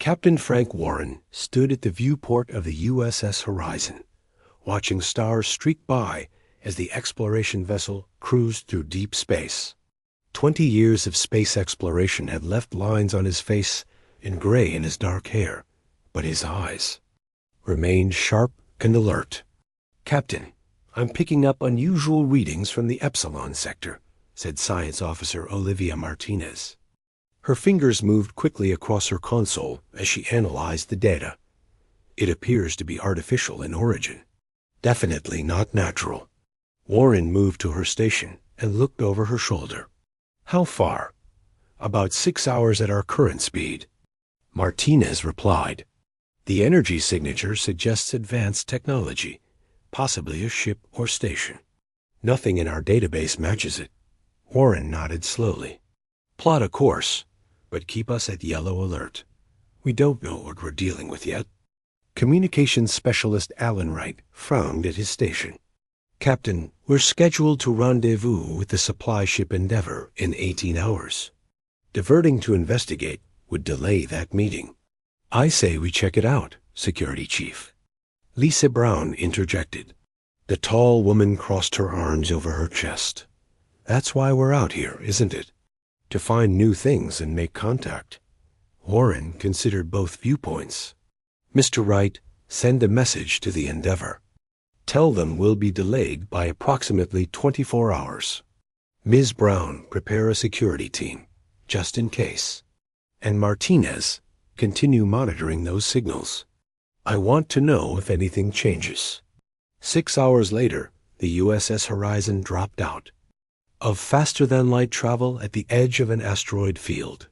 Captain Frank Warren stood at the viewport of the USS Horizon, watching stars streak by as the exploration vessel cruised through deep space. 20 years of space exploration had left lines on his face and gray in his dark hair, but his eyes remained sharp and alert. "Captain, I'm picking up unusual readings from the Epsilon sector," said Science Officer Olivia Martinez. Her fingers moved quickly across her console as she analyzed the data. "It appears to be artificial in origin. Definitely not natural." Warren moved to her station and looked over her shoulder. "How far?" "About 6 hours at our current speed." Martinez replied, "The energy signature suggests advanced technology, possibly a ship or station. Nothing in our database matches it." Warren nodded slowly. "Plot a course, but keep us at yellow alert. We don't know what we're dealing with yet." Communications Specialist Alan Wright frowned at his station. "Captain, we're scheduled to rendezvous with the supply ship Endeavour in 18 hours. Diverting to investigate would delay that meeting." "I say we check it out, Security Chief." Lisa Brown interjected. The tall woman crossed her arms over her chest. "That's why we're out here, isn't it? To find new things and make contact." Warren considered both viewpoints. "Mr. Wright, send a message to the Endeavour. Tell them we'll be delayed by approximately 24 hours. Ms. Brown, prepare a security team, just in case. And Martinez, continue monitoring those signals. I want to know if anything changes." 6 hours later, the USS Horizon dropped out of faster-than-light travel at the edge of an asteroid field.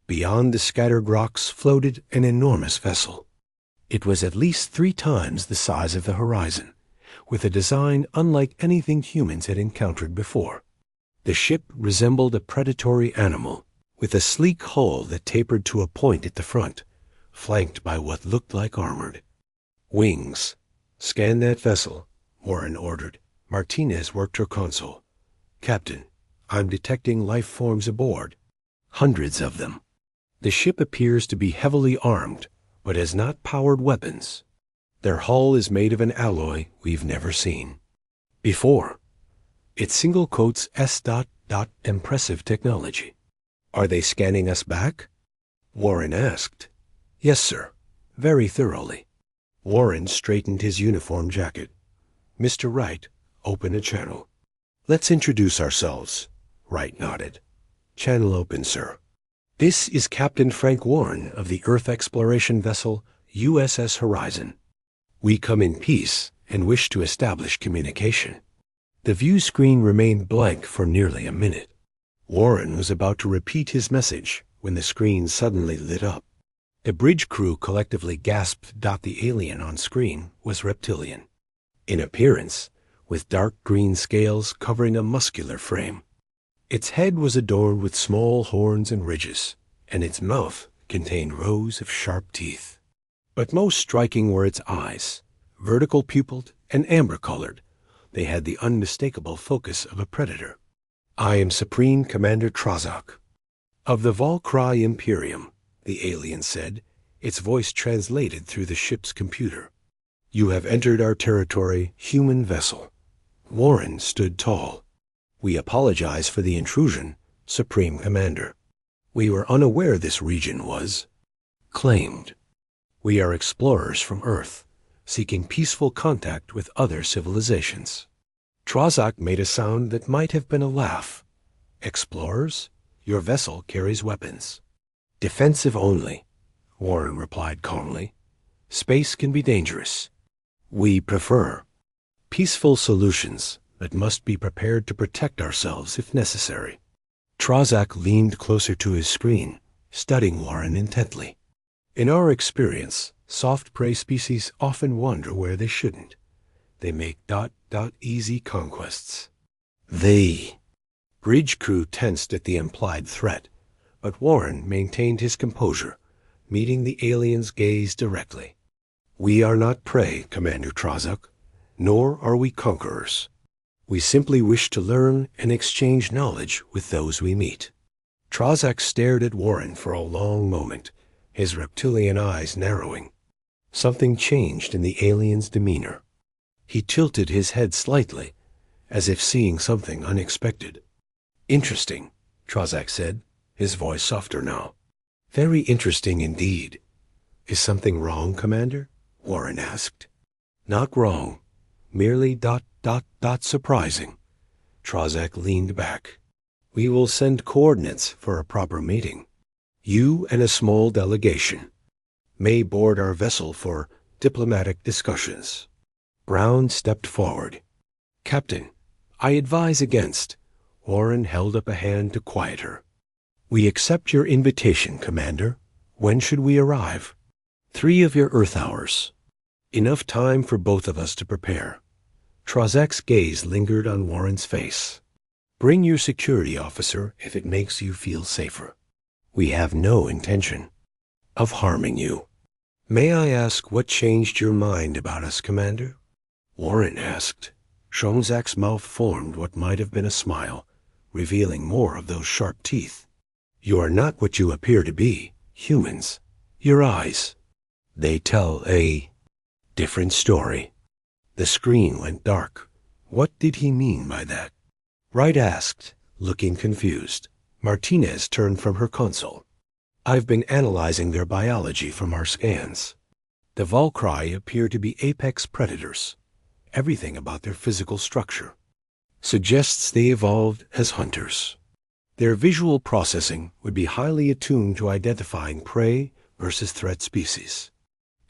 Beyond the scattered rocks floated an enormous vessel. It was at least 3 times the size of the Horizon, with a design unlike anything humans had encountered before. The ship resembled a predatory animal, with a sleek hull that tapered to a point at the front, flanked by what looked like armored wings. "Scan that vessel," Warren ordered. Martinez worked her console. "Captain, I'm detecting life forms aboard. Hundreds of them. The ship appears to be heavily armed, but has not powered weapons. Their hull is made of an alloy we've never seen before. It single coats S. Impressive technology." "Are they scanning us back?" Warren asked. "Yes, sir. Very thoroughly." Warren straightened his uniform jacket. "Mr. Wright, open a channel." "Let's introduce ourselves." Wright nodded. "Channel open, sir. This is Captain Frank Warren of the Earth exploration vessel USS Horizon. We come in peace and wish to establish communication." The view screen remained blank for nearly a minute. Warren was about to repeat his message when the screen suddenly lit up. The bridge crew collectively gasped. The alien on screen was reptilian in appearance, with dark green scales covering a muscular frame. Its head was adorned with small horns and ridges, and its mouth contained rows of sharp teeth. But most striking were its eyes, vertical pupiled and amber-colored. They had the unmistakable focus of a predator. "I am Supreme Commander Trazak of the Volcry Imperium," the alien said, its voice translated through the ship's computer. "You have entered our territory, human vessel." Warren stood tall. "We apologize for the intrusion, Supreme Commander. We were unaware this region was claimed. We are explorers from Earth, seeking peaceful contact with other civilizations." Trazak made a sound that might have been a laugh. "Explorers? Your vessel carries weapons." "Defensive only," Warren replied calmly. "Space can be dangerous. We prefer peaceful solutions, but must be prepared to protect ourselves if necessary." Trazak leaned closer to his screen, studying Warren intently. "In our experience, soft prey species often wander where they shouldn't. They make easy conquests." Bridge crew tensed at the implied threat, but Warren maintained his composure, meeting the alien's gaze directly. "We are not prey, Commander Trazak, nor are we conquerors. We simply wish to learn and exchange knowledge with those we meet." Trazak stared at Warren for a long moment, his reptilian eyes narrowing. Something changed in the alien's demeanor. He tilted his head slightly, as if seeing something unexpected. "Interesting," Trazak said, his voice softer now. "Very interesting indeed." "Is something wrong, Commander?" Warren asked. "Not wrong. Merely ... surprising." Trazak leaned back. "We will send coordinates for a proper meeting. You and a small delegation may board our vessel for diplomatic discussions." Brown stepped forward. "Captain, I advise against." Warren held up a hand to quiet her. "We accept your invitation, Commander. When should we arrive?" 3 of your Earth hours. Enough time for both of us to prepare." Trazak's gaze lingered on Warren's face. "Bring your security officer if it makes you feel safer. We have no intention of harming you." "May I ask what changed your mind about us, Commander?" Warren asked. Trazak's mouth formed what might have been a smile, revealing more of those sharp teeth. "You are not what you appear to be, humans. Your eyes, they tell a different story." The screen went dark. What did he mean by that? Wright asked, looking confused. Martinez turned from her console. "I've been analyzing their biology from our scans. The Valkyrie appear to be apex predators. Everything about their physical structure suggests they evolved as hunters. Their visual processing would be highly attuned to identifying prey versus threat species."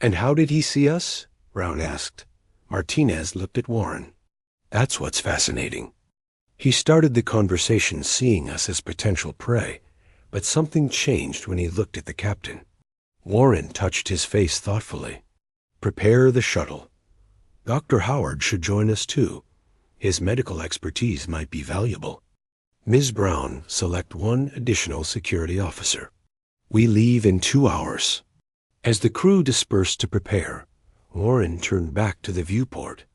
"And how did he see us?" Brown asked. Martinez looked at Warren. "That's what's fascinating. He started the conversation seeing us as potential prey, but something changed when he looked at the captain." Warren touched his face thoughtfully. "Prepare the shuttle. Dr. Howard should join us too. His medical expertise might be valuable. Ms. Brown, select 1 additional security officer. We leave in 2 hours." As the crew dispersed to prepare, Warren turned back to the viewport.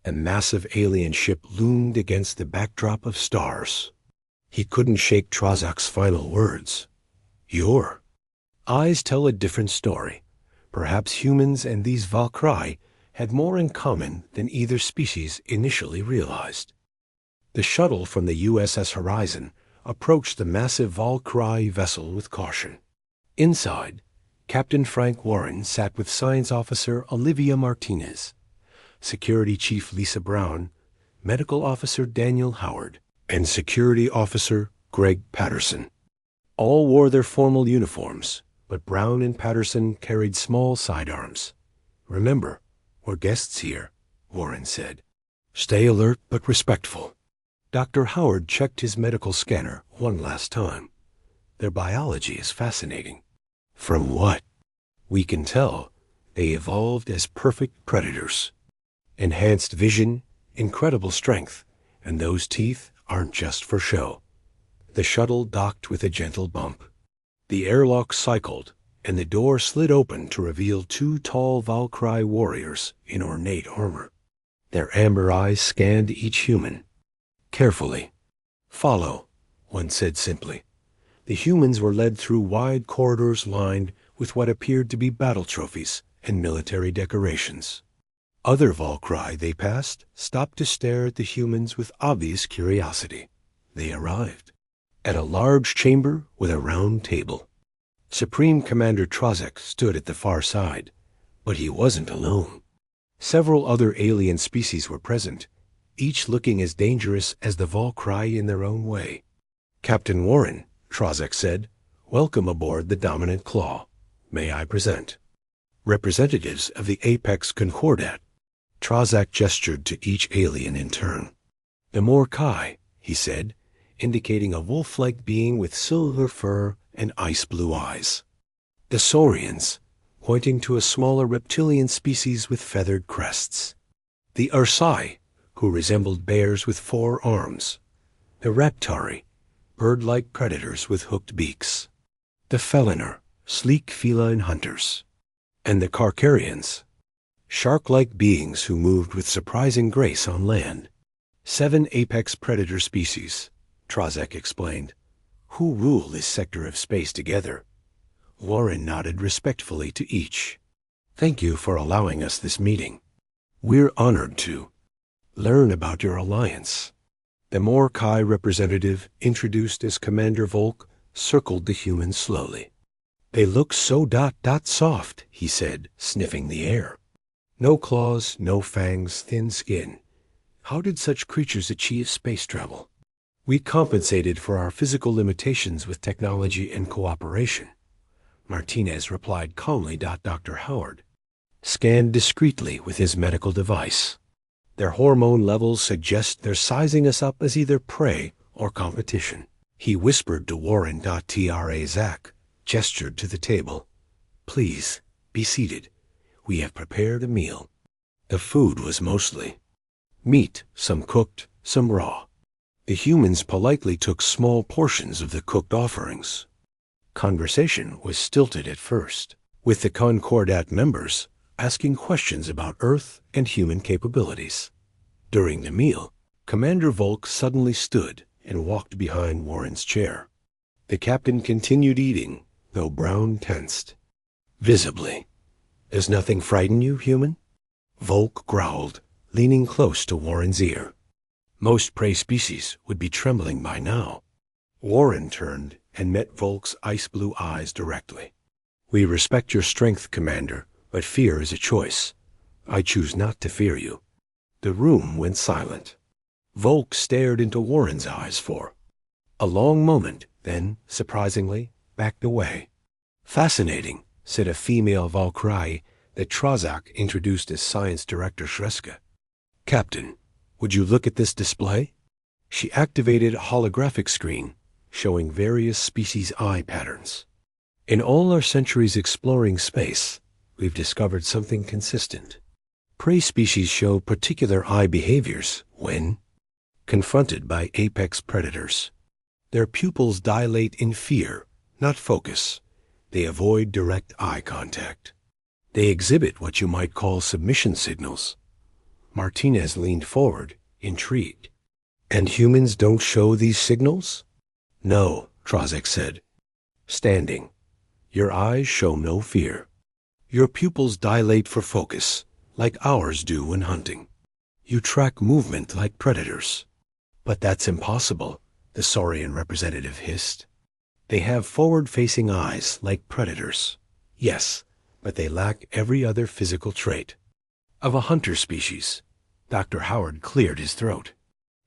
A massive alien ship loomed against the backdrop of stars. He couldn't shake Trazak's final words. "Your eyes tell a different story. Perhaps humans and these Valkyrie had more in common than either species initially realized." The shuttle from the USS Horizon approached the massive Valkyrie vessel with caution. Inside, Captain Frank Warren sat with Science Officer Olivia Martinez, Security Chief Lisa Brown, Medical Officer Daniel Howard, and Security Officer Greg Patterson. All wore their formal uniforms, but Brown and Patterson carried small sidearms. "Remember, we're guests here," Warren said. "Stay alert but respectful." Dr. Howard checked his medical scanner one last time. "Their biology is fascinating." "From what?" "We can tell they evolved as perfect predators. Enhanced vision, incredible strength, and those teeth aren't just for show." The shuttle docked with a gentle bump. The airlock cycled, and the door slid open to reveal 2 tall Valkyrie warriors in ornate armor. Their amber eyes scanned each human. Carefully. "Follow," one said simply. The humans were led through wide corridors lined with what appeared to be battle trophies and military decorations. Other Valkyrie they passed stopped to stare at the humans with obvious curiosity. They arrived at a large chamber with a round table. Supreme Commander Trazak stood at the far side, but he wasn't alone. Several other alien species were present, each looking as dangerous as the Valkyrie in their own way. "Captain Warren," Trazak said, "welcome aboard the Dominant Claw. May I present representatives of the Apex Concordat." Trazak gestured to each alien in turn. "The Morkai," he said, indicating a wolf-like being with silver fur and ice-blue eyes. "The Saurians," pointing to a smaller reptilian species with feathered crests. "The Ursai, who resembled bears with 4 arms. The Raptari, bird-like predators with hooked beaks. The Felinor, sleek feline hunters. And the Carcarians, shark-like beings who moved with surprising grace on land. 7 apex predator species," Trazak explained, "who rule this sector of space together. Warren nodded respectfully to each. Thank you for allowing us this meeting. We're honored to learn about your alliance. The Morkai representative, introduced as Commander Volk, circled the humans slowly. They look so soft, he said, sniffing the air. No claws, no fangs, thin skin. How did such creatures achieve space travel? We compensated for our physical limitations with technology and cooperation. Martinez replied calmly. Dr. Howard scanned discreetly with his medical device. Their hormone levels suggest they're sizing us up as either prey or competition. He whispered to Warren. Tra Zach gestured to the table. Please, be seated. We have prepared a meal. The food was mostly meat, some cooked, some raw. The humans politely took small portions of the cooked offerings. Conversation was stilted at first, with the Concordat members asking questions about Earth and human capabilities. During the meal, Commander Volk suddenly stood and walked behind Warren's chair. The captain continued eating, though Brown tensed visibly. Does nothing frighten you, human? Volk growled, leaning close to Warren's ear. Most prey species would be trembling by now. Warren turned and met Volk's ice-blue eyes directly. We respect your strength, Commander, but fear is a choice. I choose not to fear you. The room went silent. Volk stared into Warren's eyes for a long moment, then, surprisingly, backed away. Fascinating, said a female Valkyrie that Trazak introduced as Science Director Shreska. Captain, would you look at this display? She activated a holographic screen showing various species' eye patterns. In all our centuries exploring space, we've discovered something consistent. Prey species show particular eye behaviors when confronted by apex predators. Their pupils dilate in fear, not focus. They avoid direct eye contact. They exhibit what you might call submission signals. Martinez leaned forward, intrigued. And humans don't show these signals? No, Trazek said. Standing. Your eyes show no fear. Your pupils dilate for focus, like ours do when hunting. You track movement like predators. But that's impossible, the Saurian representative hissed. They have forward-facing eyes like predators. Yes, but they lack every other physical trait. Of a hunter species. Dr. Howard cleared his throat.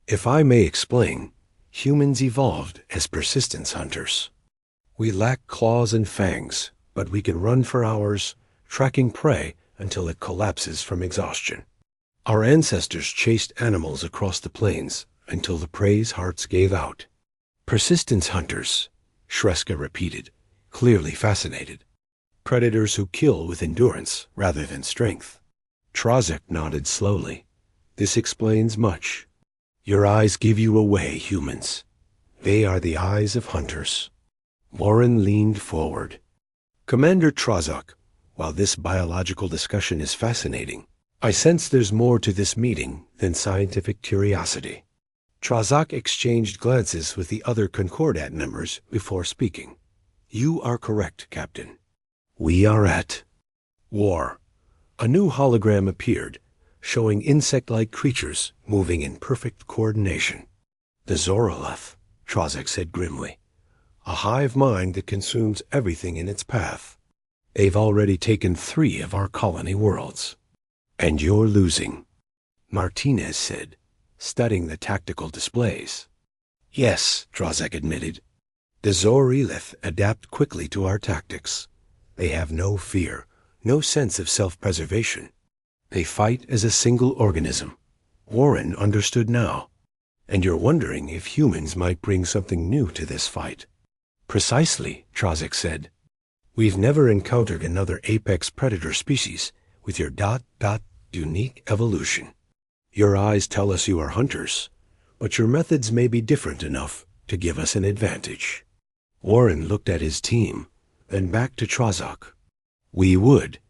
If I may explain, humans evolved as persistence hunters. We lack claws and fangs, but we can run for hours, tracking prey until it collapses from exhaustion. Our ancestors chased animals across the plains until the prey's hearts gave out. Persistence hunters, Shreska repeated, clearly fascinated. Predators who kill with endurance rather than strength. Trazek nodded slowly. This explains much. Your eyes give you away, humans. They are the eyes of hunters. Warren leaned forward. Commander Trazek, while this biological discussion is fascinating, I sense there's more to this meeting than scientific curiosity. Trazek exchanged glances with the other Concordat members before speaking. You are correct, Captain. We are at war. A new hologram appeared, showing insect-like creatures moving in perfect coordination. The Zoroleth, Trazek said grimly. A hive mind that consumes everything in its path. They've already taken 3 of our colony worlds. And you're losing, Martinez said, studying the tactical displays. Yes, Trazek admitted. The Zoroleth adapt quickly to our tactics. They have no fear, no sense of self-preservation. They fight as a single organism. Warren understood now. And you're wondering if humans might bring something new to this fight. Precisely, Trazek said. We've never encountered another apex predator species with your unique evolution. Your eyes tell us you are hunters, but your methods may be different enough to give us an advantage. Warren looked at his team, then back to Trazek. We would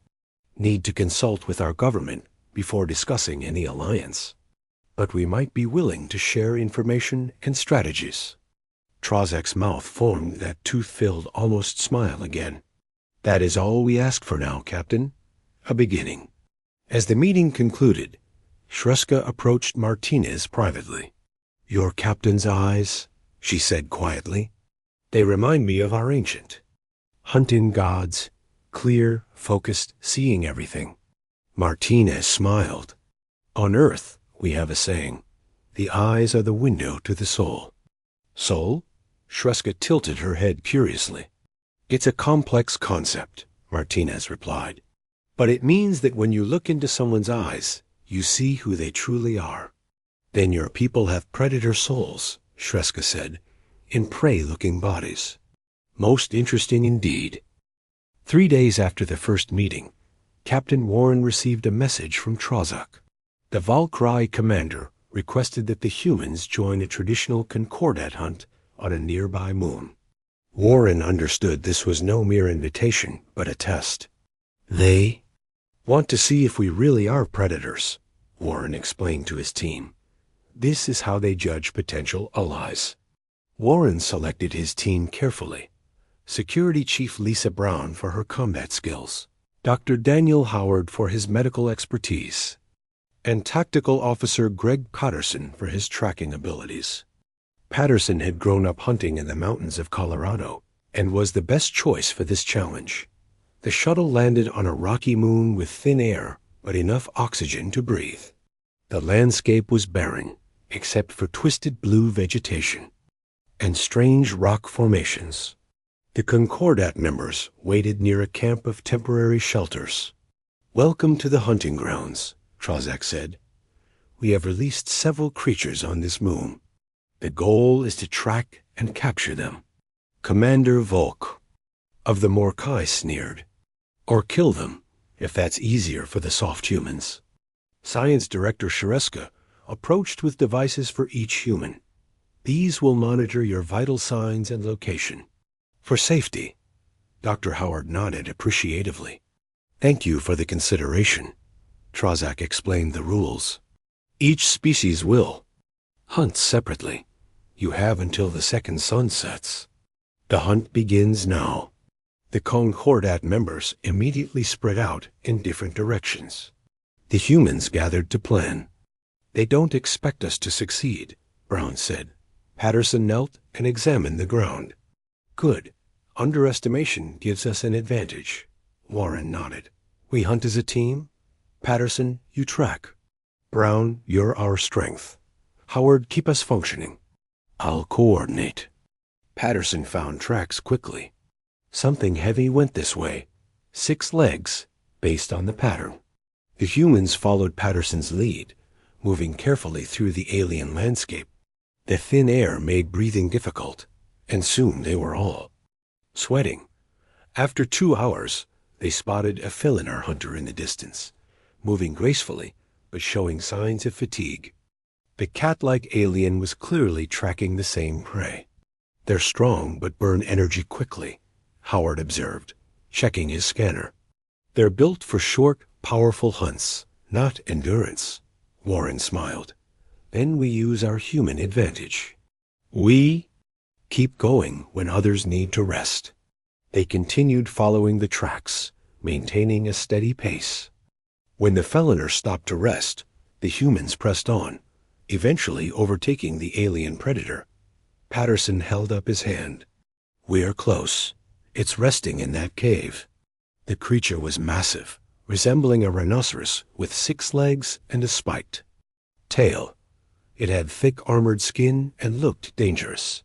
need to consult with our government before discussing any alliance. But we might be willing to share information and strategies. Trazek's mouth formed that tooth-filled almost smile again. That is all we ask for now, Captain. A beginning. As the meeting concluded, Shreska approached Martinez privately. Your captain's eyes, she said quietly. They remind me of our ancient hunting gods, clear, focused, seeing everything. Martinez smiled. On Earth, we have a saying, the eyes are the window to the soul. Soul? Shreska tilted her head curiously. It's a complex concept, Martinez replied. But it means that when you look into someone's eyes, you see who they truly are. Then your people have predator souls, Shreska said, in prey-looking bodies. Most interesting indeed. 3 days after the first meeting, Captain Warren received a message from Trozak. The Valkyrie commander requested that the humans join a traditional Concordat hunt on a nearby moon. Warren understood this was no mere invitation, but a test. They want to see if we really are predators, Warren explained to his team. This is how they judge potential allies. Warren selected his team carefully. Security Chief Lisa Brown for her combat skills, Dr. Daniel Howard for his medical expertise, and Tactical Officer Greg Patterson for his tracking abilities. Patterson had grown up hunting in the mountains of Colorado and was the best choice for this challenge. The shuttle landed on a rocky moon with thin air, but enough oxygen to breathe. The landscape was barren, except for twisted blue vegetation and strange rock formations. The Concordat members waited near a camp of temporary shelters. Welcome to the hunting grounds, Trozak said. We have released several creatures on this moon. The goal is to track and capture them. Commander Volk of the Morkai sneered. Or kill them, if that's easier for the soft humans. Science Director Shreska approached with devices for each human. These will monitor your vital signs and location. For safety, Dr. Howard nodded appreciatively. Thank you for the consideration. Trozak explained the rules. Each species will hunt separately. You have until the second sun sets. The hunt begins now. The Concordat members immediately spread out in different directions. The humans gathered to plan. They don't expect us to succeed, Brown said. Patterson knelt and examined the ground. Good. Underestimation gives us an advantage. Warren nodded. We hunt as a team. Patterson, you track. Brown, you're our strength. Howard, keep us functioning. I'll coordinate. Patterson found tracks quickly. Something heavy went this way. 6 legs, based on the pattern. The humans followed Patterson's lead, moving carefully through the alien landscape. The thin air made breathing difficult, and soon they were all sweating. After 2 hours, they spotted a Filinar hunter in the distance, moving gracefully, but showing signs of fatigue. The cat-like alien was clearly tracking the same prey. They're strong, but burn energy quickly, Howard observed, checking his scanner. They're built for short, powerful hunts, not endurance. Warren smiled. Then we use our human advantage. We keep going when others need to rest. They continued following the tracks, maintaining a steady pace. When the Filinar stopped to rest, the humans pressed on, eventually overtaking the alien predator. Patterson held up his hand. We're close. It's resting in that cave. The creature was massive, resembling a rhinoceros with 6 legs and a spiked tail. It had thick armored skin and looked dangerous.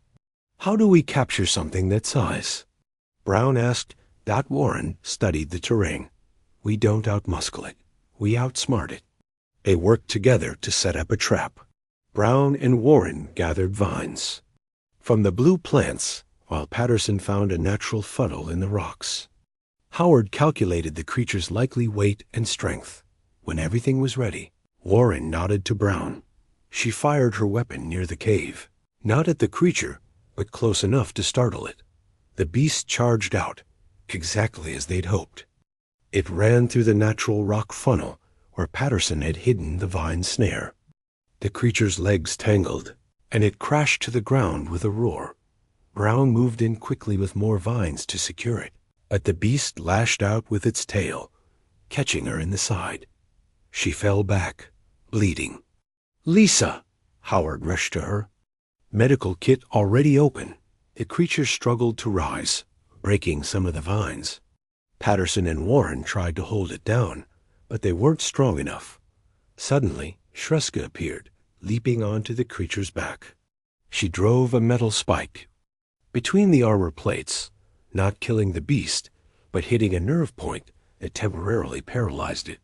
How do we capture something that size? Brown asked. Warren studied the terrain. We don't outmuscle it. We outsmart it. They worked together to set up a trap. Brown and Warren gathered vines from the blue plants, while Patterson found a natural funnel in the rocks. Howard calculated the creature's likely weight and strength. When everything was ready, Warren nodded to Brown. She fired her weapon near the cave, not at the creature, but close enough to startle it. The beast charged out, exactly as they'd hoped. It ran through the natural rock funnel where Patterson had hidden the vine snare. The creature's legs tangled, and it crashed to the ground with a roar. Brown moved in quickly with more vines to secure it. But the beast lashed out with its tail, catching her in the side. She fell back, bleeding. "Lisa!" Howard rushed to her. Medical kit already open. The creature struggled to rise, breaking some of the vines. Patterson and Warren tried to hold it down, but they weren't strong enough. Suddenly, Shreska appeared, leaping onto the creature's back. She drove a metal spike between the armor plates, not killing the beast, but hitting a nerve point that temporarily paralyzed it.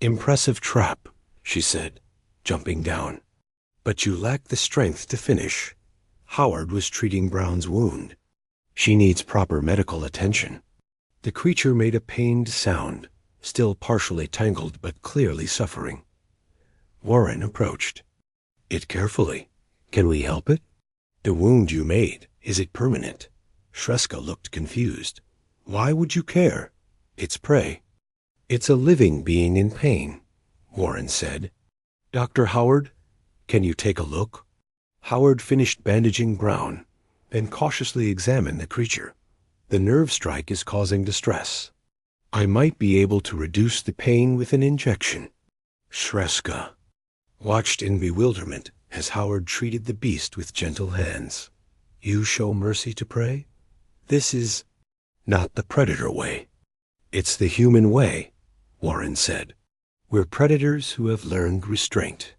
"Impressive trap," she said, jumping down. "But you lack the strength to finish." Howard was treating Brown's wound. "She needs proper medical attention." The creature made a pained sound, still partially tangled but clearly suffering. Warren approached. "It carefully. Can we help it?" "The wound you made, is it permanent?" Shreska looked confused. "Why would you care? It's prey." "It's a living being in pain," Warren said. "Dr. Howard, can you take a look?" Howard finished bandaging Brown, then cautiously examined the creature. "The nerve strike is causing distress. I might be able to reduce the pain with an injection." Shreska watched in bewilderment as Howard treated the beast with gentle hands. "You show mercy to prey? This is not the predator way." "It's the human way," Warren said. "We're predators who have learned restraint."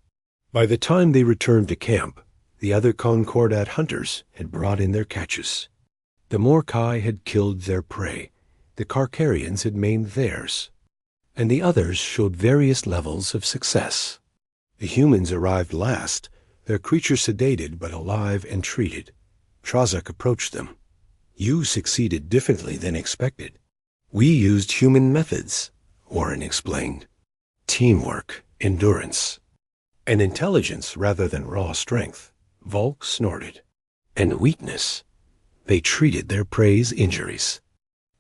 By the time they returned to camp, the other Concordat hunters had brought in their catches. The Morkai had killed their prey, the Carcarians had maimed theirs, and the others showed various levels of success. The humans arrived last, their creature sedated but alive and treated. Trazak approached them. "You succeeded differently than expected." "We used human methods," Warren explained. "Teamwork, endurance, and intelligence rather than raw strength," Volk snorted. "And weakness." They treated their prey's injuries.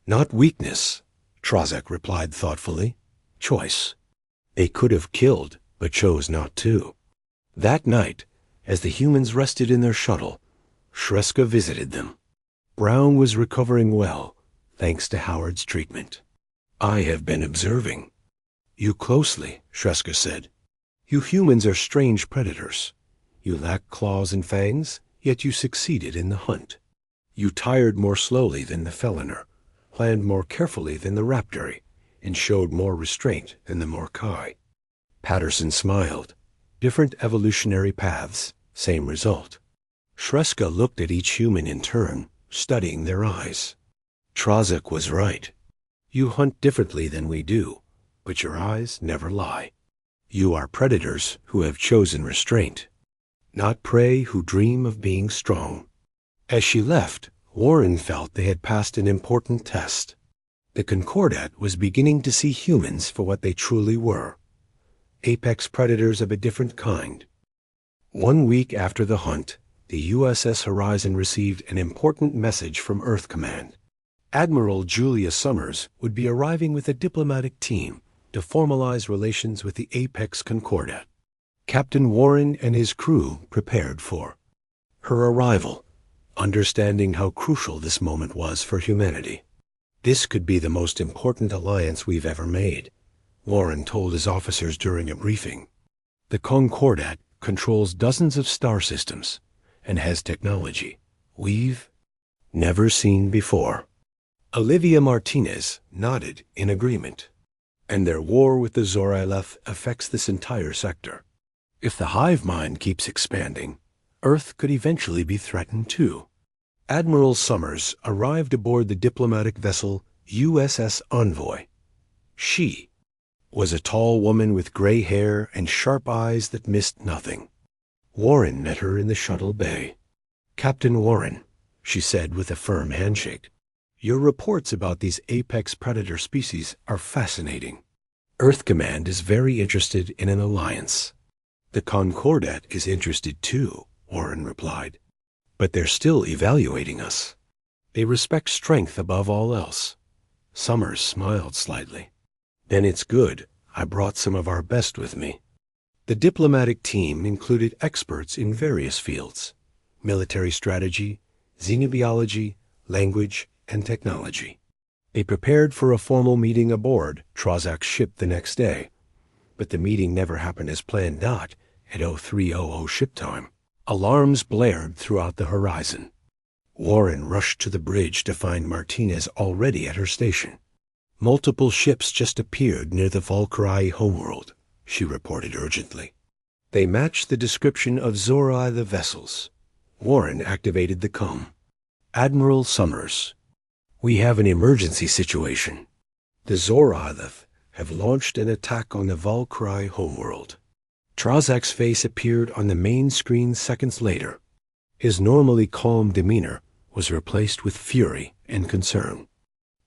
"Not weakness," Trazak replied thoughtfully. "Choice. They could have killed, but chose not to." That night, as the humans rested in their shuttle, Shreska visited them. Brown was recovering well, thanks to Howard's treatment. "I have been observing you closely," Shreska said. "You humans are strange predators. You lack claws and fangs, yet you succeeded in the hunt. You tired more slowly than the Feliner, planned more carefully than the Raptori, and showed more restraint than the Morkai." Patterson smiled. Different evolutionary paths, same result. Shreska looked at each human in turn, studying their eyes. "Trazak was right. You hunt differently than we do, but your eyes never lie. You are predators who have chosen restraint, not prey who dream of being strong." As she left, Warren felt they had passed an important test. The Concordat was beginning to see humans for what they truly were, apex predators of a different kind. 1 week after the hunt, the USS Horizon received an important message from Earth Command. Admiral Julia Summers would be arriving with a diplomatic team to formalize relations with the apex Concordat. Captain Warren and his crew prepared for her arrival, understanding how crucial this moment was for humanity. "This could be the most important alliance we've ever made," Warren told his officers during a briefing. "The Concordat controls dozens of star systems and has technology we've never seen before." Olivia Martinez nodded in agreement. "And their war with the Zoryleth affects this entire sector. If the hive mind keeps expanding, Earth could eventually be threatened too." Admiral Summers arrived aboard the diplomatic vessel USS Envoy. She was a tall woman with gray hair and sharp eyes that missed nothing. Warren met her in the shuttle bay. "Captain Warren," she said with a firm handshake, "your reports about these apex predator species are fascinating. Earth Command is very interested in an alliance." "The Concordat is interested too," Warren replied. "But they're still evaluating us. They respect strength above all else." Summers smiled slightly. "Then it's good. I brought some of our best with me." The diplomatic team included experts in various fields: military strategy, xenobiology, language, and technology. They prepared for a formal meeting aboard Trazak's ship the next day, but the meeting never happened as planned. At 0300 ship time, alarms blared throughout the horizon. Warren rushed to the bridge to find Martinez already at her station. "Multiple ships just appeared near the Valkyrie homeworld," she reported urgently. They matched the description of Zorai the vessels. Warren activated the comm. "Admiral Summers, we have an emergency situation. The Zoralith have launched an attack on the Valkyrie homeworld." Trazak's face appeared on the main screen seconds later. His normally calm demeanor was replaced with fury and concern.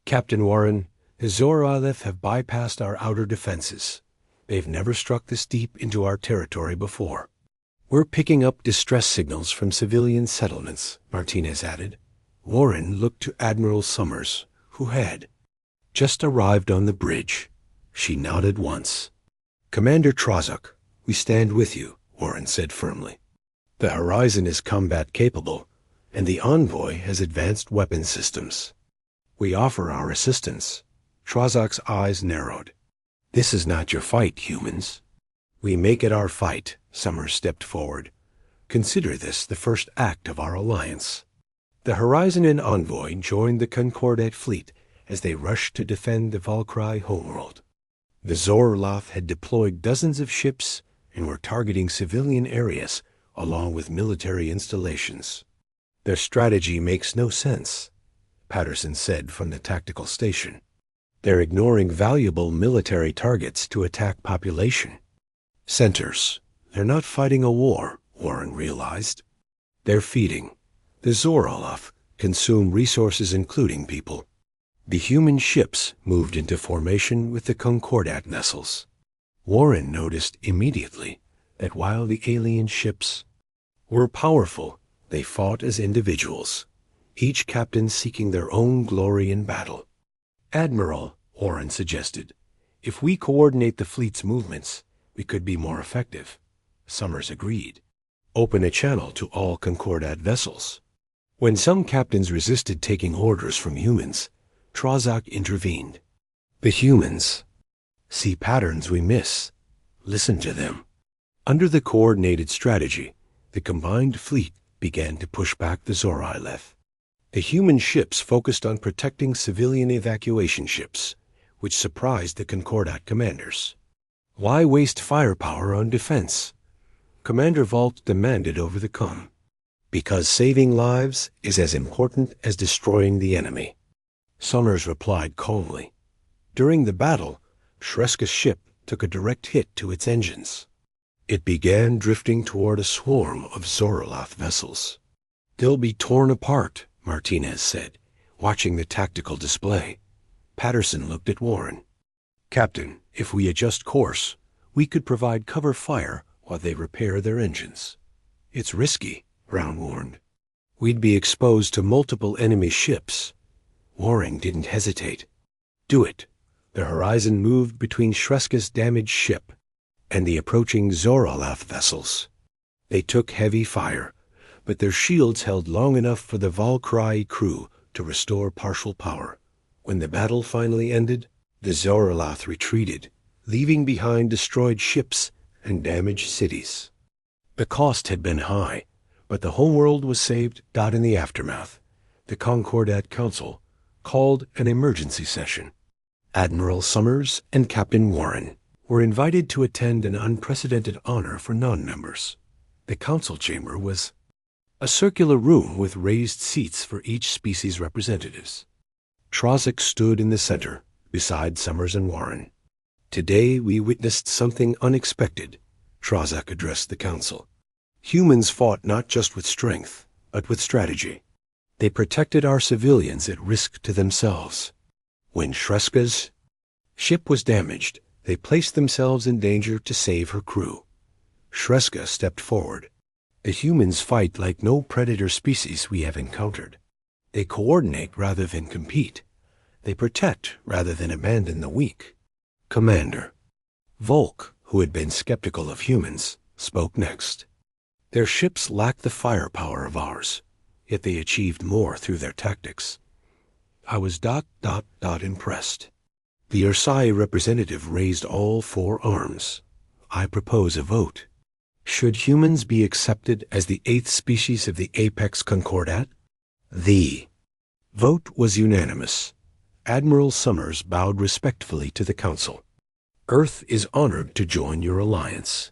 "Captain Warren, the Zoralith have bypassed our outer defenses. They've never struck this deep into our territory before. We're picking up distress signals from civilian settlements," Martinez added. Warren looked to Admiral Summers, who had just arrived on the bridge. She nodded once. "Commander Trazak, we stand with you," Warren said firmly. "The Horizon is combat capable, and the Envoy has advanced weapon systems. We offer our assistance." Trazak's eyes narrowed. "This is not your fight, humans." "We make it our fight," Summers stepped forward. "Consider this the first act of our alliance." The Horizon and Envoy joined the Concordat fleet as they rushed to defend the Valkyrie homeworld. The Zorloth had deployed dozens of ships and were targeting civilian areas along with military installations. "Their strategy makes no sense," Patterson said from the tactical station. "They're ignoring valuable military targets to attack population centers. They're not fighting a war," Warren realized. "They're feeding. The Zoroloth consume resources including people." The human ships moved into formation with the Concordat vessels. Warren noticed immediately that while the alien ships were powerful, they fought as individuals, each captain seeking their own glory in battle. "Admiral," Warren suggested, "if we coordinate the fleet's movements, we could be more effective." Summers agreed. "Open a channel to all Concordat vessels." When some captains resisted taking orders from humans, Trazak intervened. "The humans see patterns we miss. Listen to them." Under the coordinated strategy, the combined fleet began to push back the Zorileth. The human ships focused on protecting civilian evacuation ships, which surprised the Concordat commanders. "Why waste firepower on defense?" Commander Volt demanded over the comm. "Because saving lives is as important as destroying the enemy," Summers replied calmly. During the battle, Shreska's ship took a direct hit to its engines. It began drifting toward a swarm of Zoroloth vessels. "They'll be torn apart," Martinez said, watching the tactical display. Patterson looked at Warren. "Captain, if we adjust course, we could provide cover fire while they repair their engines." "It's risky," Brown warned. "We'd be exposed to multiple enemy ships." Warren didn't hesitate. "Do it." The Horizon moved between Shreska's damaged ship and the approaching Zoroloth vessels. They took heavy fire, but their shields held long enough for the Valkyrie crew to restore partial power. When the battle finally ended, the Zoroloth retreated, leaving behind destroyed ships and damaged cities. The cost had been high, but the homeworld was saved. In the aftermath, the Concordat Council called an emergency session. Admiral Summers and Captain Warren were invited to attend an unprecedented honor for non-members. The council chamber was a circular room with raised seats for each species' representatives. Trazak stood in the center, beside Summers and Warren. "Today we witnessed something unexpected," Trazak addressed the council. "Humans fought not just with strength, but with strategy. They protected our civilians at risk to themselves. When Shreska's ship was damaged, they placed themselves in danger to save her crew. Shreska stepped forward. The humans fight like no predator species we have encountered. They coordinate rather than compete. They protect rather than abandon the weak." Commander Volk, who had been skeptical of humans, spoke next. "Their ships lacked the firepower of ours, yet they achieved more through their tactics. I was impressed. The Ursai representative raised all four arms. I propose a vote. Should humans be accepted as the eighth species of the Apex Concordat? The vote was unanimous. Admiral Summers bowed respectfully to the Council. Earth is honored to join your alliance.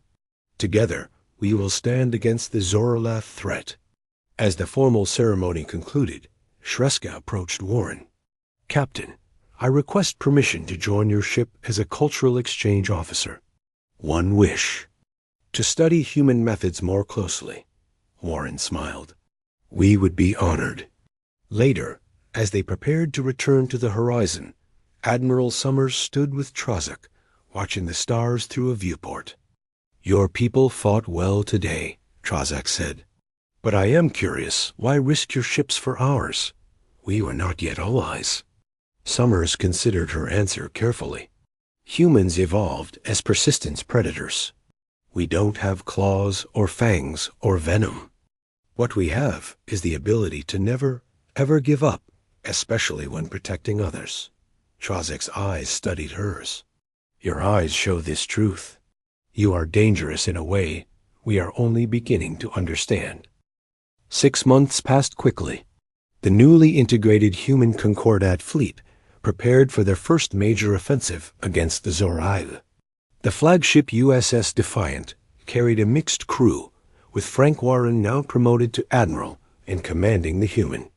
Together, we will stand against the Zorolath threat. As the formal ceremony concluded, Shreska approached Warren. Captain, I request permission to join your ship as a cultural exchange officer. One wish. To study human methods more closely. Warren smiled. We would be honored. Later, as they prepared to return to the horizon, Admiral Summers stood with Trozak, watching the stars through a viewport. Your people fought well today, Trozak said. But I am curious, why risk your ships for ours? We were not yet allies. Summers considered her answer carefully. Humans evolved as persistence predators. We don't have claws or fangs or venom. What we have is the ability to never, ever give up, especially when protecting others. Trozak's eyes studied hers. Your eyes show this truth. You are dangerous in a way we are only beginning to understand. 6 months passed quickly. The newly integrated human Concordat fleet prepared for their first major offensive against the Zorail. The flagship USS Defiant carried a mixed crew, with Frank Warren now promoted to Admiral and commanding the human.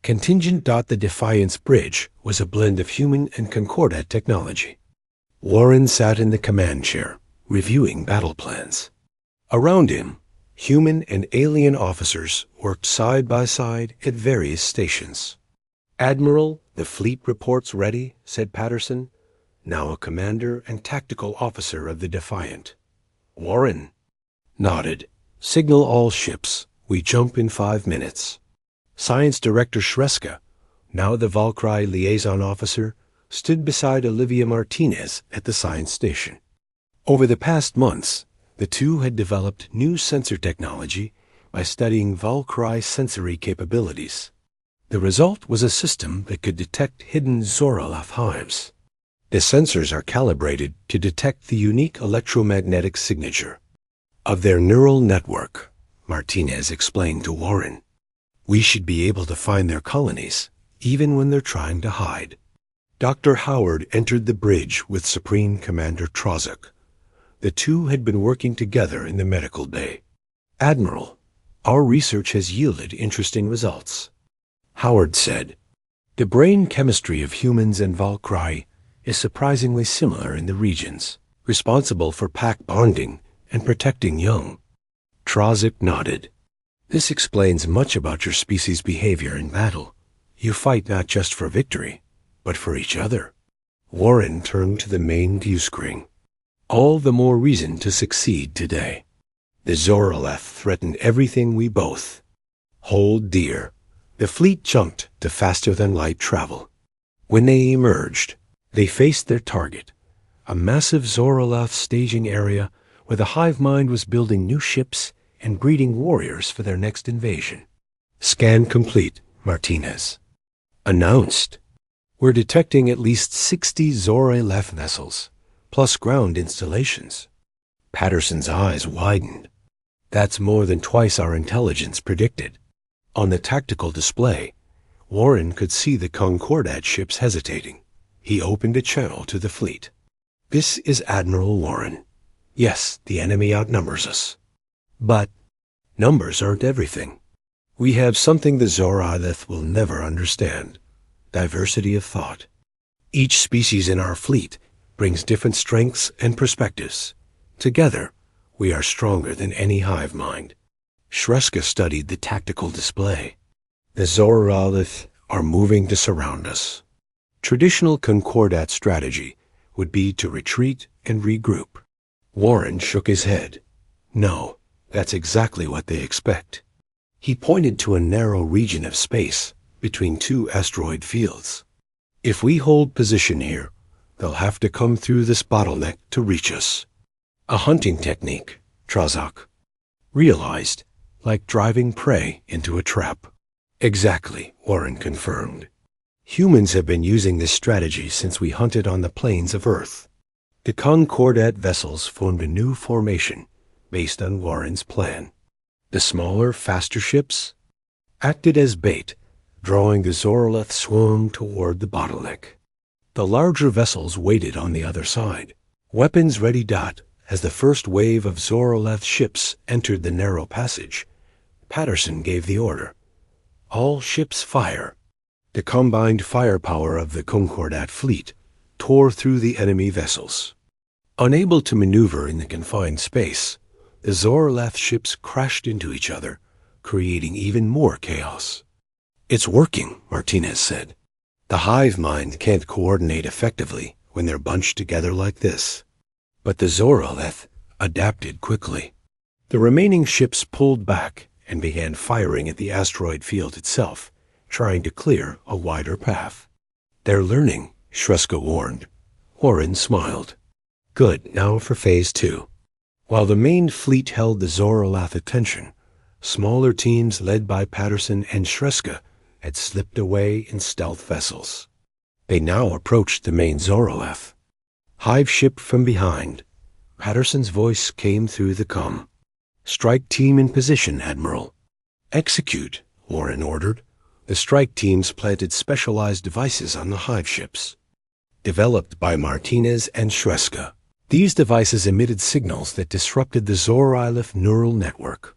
Contingent. The Defiant's bridge was a blend of human and Concordat technology. Warren sat in the command chair, reviewing battle plans. Around him, human and alien officers worked side by side at various stations. Admiral, the fleet reports ready, said Patterson, now a commander and tactical officer of the Defiant. Warren nodded. Signal all ships. We jump in 5 minutes. Science Director Shreska, now the Valkyrie liaison officer, stood beside Olivia Martinez at the science station. Over the past months, the two had developed new sensor technology by studying Valkyrie sensory capabilities. The result was a system that could detect hidden Zorolath hives. The sensors are calibrated to detect the unique electromagnetic signature of their neural network, Martinez explained to Warren. We should be able to find their colonies, even when they're trying to hide. Dr. Howard entered the bridge with Supreme Commander Trozak. The two had been working together in the medical bay. Admiral, our research has yielded interesting results. Howard said, the brain chemistry of humans and Valkyrie is surprisingly similar in the regions, responsible for pack bonding and protecting young. Trozak nodded. This explains much about your species' behavior in battle. You fight not just for victory, but for each other. Warren turned to the main view screen. All the more reason to succeed today. The Zorolath threatened everything we both hold dear. The fleet jumped to faster-than-light travel. When they emerged, they faced their target, a massive Zorolath staging area where the hive mind was building new ships and breeding warriors for their next invasion. Scan complete, Martinez announced. We're detecting at least 60 Zorolath vessels, plus ground installations. Patterson's eyes widened. That's more than twice our intelligence predicted. On the tactical display, Warren could see the Concordat ships hesitating. He opened a channel to the fleet. This is Admiral Warren. Yes, the enemy outnumbers us. But numbers aren't everything. We have something the Zorolath will never understand. Diversity of thought. Each species in our fleet brings different strengths and perspectives. Together, we are stronger than any hive mind. Shreska studied the tactical display. The Zorolath are moving to surround us. Traditional Concordat strategy would be to retreat and regroup. Warren shook his head. No, that's exactly what they expect. He pointed to a narrow region of space between two asteroid fields. If we hold position here, they'll have to come through this bottleneck to reach us. A hunting technique, Trozak realized, like driving prey into a trap. Exactly, Warren confirmed. Humans have been using this strategy since we hunted on the plains of Earth. The Concordat vessels formed a new formation based on Warren's plan. The smaller, faster ships acted as bait, drawing the Zoroleth swarm toward the bottleneck. The larger vessels waited on the other side, weapons ready. As the first wave of Zoroleth ships entered the narrow passage, Patterson gave the order. All ships fire. The combined firepower of the Concordat fleet tore through the enemy vessels. Unable to maneuver in the confined space, the Zoroleth ships crashed into each other, creating even more chaos. "It's working," Martinez said. "The hive mind can't coordinate effectively when they're bunched together like this." But the Zoroleth adapted quickly. The remaining ships pulled back and began firing at the asteroid field itself, trying to clear a wider path. "They're learning," Shreska warned. Warren smiled. "Good, now for Phase 2. While the main fleet held the Zoroleth attention, smaller teams led by Patterson and Shreska had slipped away in stealth vessels. They now approached the main Zoroleth. "Hive ship from behind." Patterson's voice came through the comm. "Strike team in position, Admiral." "Execute," Warren ordered. The strike teams planted specialized devices on the hive ships, developed by Martinez and Shreska. These devices emitted signals that disrupted the Zoroleth neural network.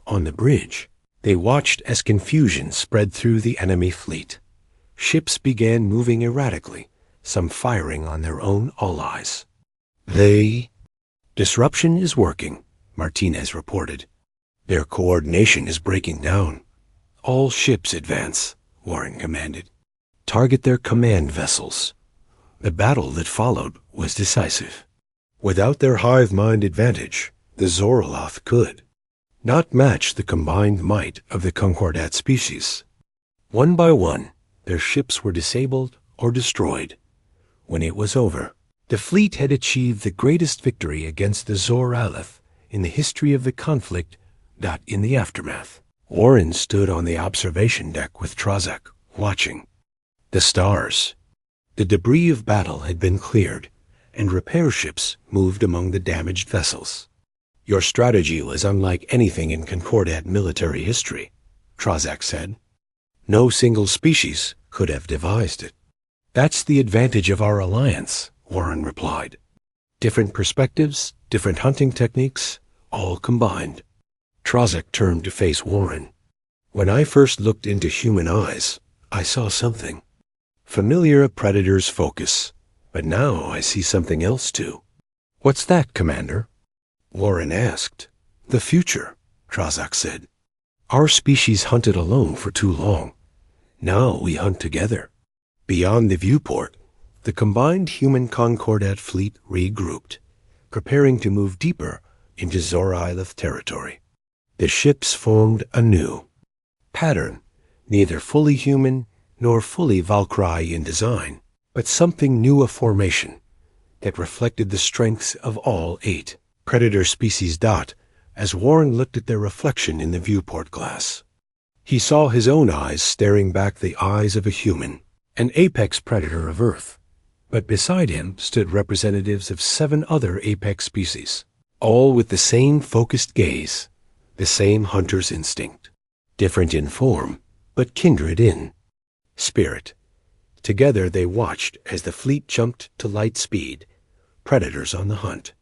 On the bridge, they watched as confusion spread through the enemy fleet. Ships began moving erratically, some firing on their own allies. Disruption is working," Martinez reported. "Their coordination is breaking down." "All ships advance," Warren commanded. "Target their command vessels." The battle that followed was decisive. Without their hive mind advantage, the Zoroloth could not match the combined might of the Concordat species. One by one, their ships were disabled or destroyed. When it was over, the fleet had achieved the greatest victory against the Zoroleth in the history of the conflict. In the aftermath, Warren stood on the observation deck with Trazek, watching. The stars. The debris of battle had been cleared, and repair ships moved among the damaged vessels. "Your strategy was unlike anything in Concordat military history," Trazek said. "No single species could have devised it." "That's the advantage of our alliance," Warren replied. "Different perspectives, different hunting techniques, all combined." Trazek turned to face Warren. "When I first looked into human eyes, I saw something. Familiar predator's focus. But now I see something else too." "What's that, Commander?" Warren asked. "The future," Trazek said. "Our species hunted alone for too long. Now we hunt together." Beyond the viewport, the combined human Concordat fleet regrouped, preparing to move deeper into Zoroleth territory. The ships formed a new pattern, neither fully human nor fully Valkyrie in design, but something new, a formation that reflected the strengths of all 8 predator species. As Warren looked at their reflection in the viewport glass, he saw his own eyes staring back the eyes of a human, an apex predator of Earth. But beside him stood representatives of 7 other apex species, all with the same focused gaze, the same hunter's instinct, different in form, but kindred in spirit. Together they watched as the fleet jumped to light speed, predators on the hunt.